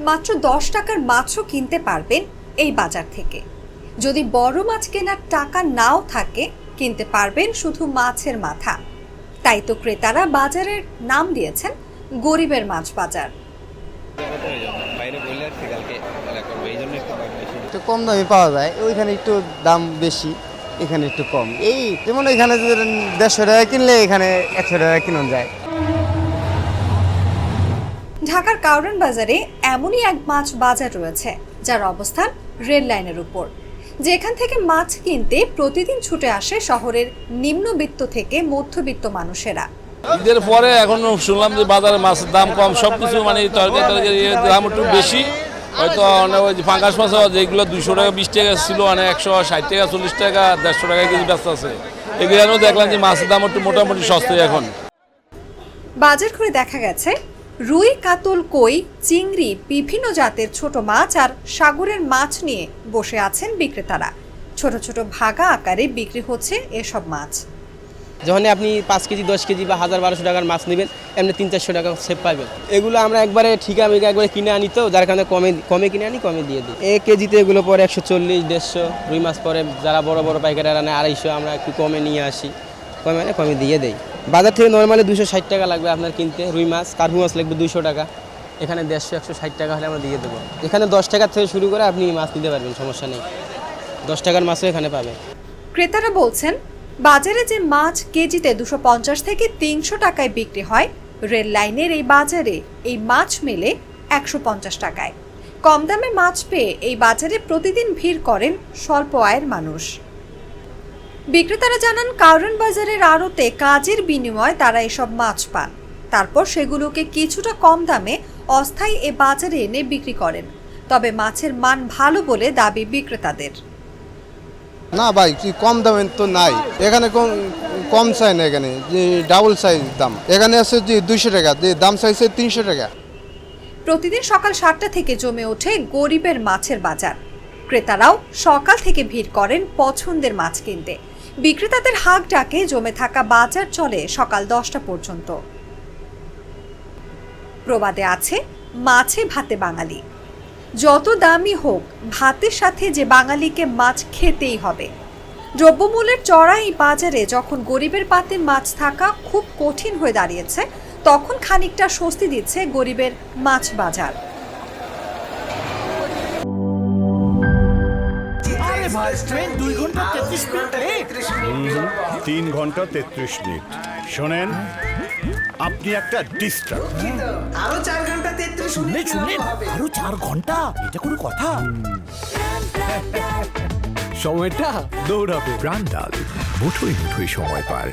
মাত্র 10 টাকার মাছও কিনতে পারবেন এই বাজার থেকে। যদি বড় মাছ কেনার টাকা নাও থাকে, কিনতে পারবেন শুধু মাছের মাথা। তাই তো ক্রেতারা বাজারের নাম দিয়েছেন গরিবের মাছ বাজার। একটু কম দামে পাওয়া যায়, ওইখানে একটু দাম বেশি, এখানে একটু কম। এই যেমন এখানে 150 টাকা কিনলে এখানে 100 টাকা কিনা যায়। ঢাকার কাউরান বাজারে এমনই এক মাছ বাজার রয়েছে যার অবস্থান রেল লাইনের উপর, যেখান থেকে মাছ কিনতে প্রতিদিন ছুটে আসে শহরের নিম্নবিত্ত থেকে মধ্যবিত্ত মানুষেরা। ঈদের পরে এখন শুনলাম যে বাজারে মাছের দাম কম, সবকিছু মানে তরকারি দাম একটু বেশি। হয়তো ওই পাঙ্গাস মাছ যেগুলো 200 টাকা 20 টাকা ছিল, মানে 160 টাকা 40 টাকা 150 টাকা কেজি ব্যস্ত আছে। এগুলো দেখলাম যে মাছের দাম একটু মোটামুটি সস্তায় এখন। বাজার করে দেখা গেছে রুই, কাতল, কই, চিংড়ি, বিভিন্ন জাতের ছোট মাছ আর সাগরের মাছ নিয়ে বসে আছেন বিক্রেতারা। ছোট ছোট ভাগা আকারে বিক্রি হচ্ছে এসব মাছ। যখন আপনি 5 কেজি 10 কেজি বা 1000-1200 টাকার মাছ নেবেন, এমনি 300-400 টাকা সেভ পাবেন। এগুলো আমরা একবারে ঠিকা মিকা একবারে কিনে আনি, তো যার কারণে কমে কিনে আনি, কমে দিয়ে দিই। এক কেজিতে এগুলো পরে 140-150, রুই মাছ পরে যারা বড় বড় পাইকারেরা নেয় 250, আমরা একটু কমে নিয়ে আসি, কমে দিয়ে দেই। বাজার থেকে নর্মালি 260 টাকা লাগবে আপনার কিনতে রুই মাছ, কার্পু মাছ লাগবে 200 টাকা, এখানে 150-160 টাকা হলে আমরা দিয়ে দেবো। এখানে 10 টাকার থেকে শুরু করে আপনি মাছ নিতে পারবেন, সমস্যা নেই। 10 টাকার মাছও এখানে পাবে। ক্রেতারা বলছেন বাজারে যে মাছ কেজিতে 250 থেকে 300 টাকায় বিক্রি হয়, রেল লাইনের এই বাজারে এই মাছ মেলে 150 টাকায়। কম দামে মাছ পেয়ে এই বাজারে প্রতিদিন ভিড় করেন স্বল্প আয়ের মানুষ। বিক্রেতারা জানান কাউরান বাজারের আড়তে কাজের বিনিময়ে তারা এসব মাছ পান, তারপর সেগুলোকে কিছুটা কম দামে অস্থায়ী এ বাজারে এনে বিক্রি করেন। তবে মাছের মান ভালো বলে দাবি বিক্রেতাদের। না ভাই, কি কম দামে তো নাই, এখানে কম চাই না, এখানে যে ডাবল সাইজ দাম। এখানে আছে যে 200 টাকা, যে দাম চাইছে 300 টাকা। প্রতিদিন সকাল 7টা থেকে জমে ওঠে গরিবের মাছের বাজার। ক্রেতারাও সকাল থেকে ভিড় করেন পছন্দের মাছ কিনতে। বিক্রেতাদের হাঁক ডাকে জমে থাকা বাজার চলে সকাল 10টা পর্যন্ত। প্রবাদে আছে, মাছে ভাতে বাঙালি। যত দামি হোক, ভাতের সাথে যে বাঙালিকে মাছ খেতেই হবে। দ্রব্যমূল্যের চড়া এই বাজারে যখন গরিবের পাতে মাছ থাকা খুব কঠিন হয়ে দাঁড়িয়েছে, তখন খানিকটা স্বস্তি দিচ্ছে গরিবের মাছ বাজার। 3 ঘন্টা 33 মিনিট। শোনেন, আপনি একটা ডিস্টার্ব। আরো 4 ঘন্টা 33 মিনিট আরো 4 ঘন্টা, এটা কোনো কথা? সময়টা দৌড়াবে। প্রাণডাল মুঠোয় মুঠোয় সময় পার।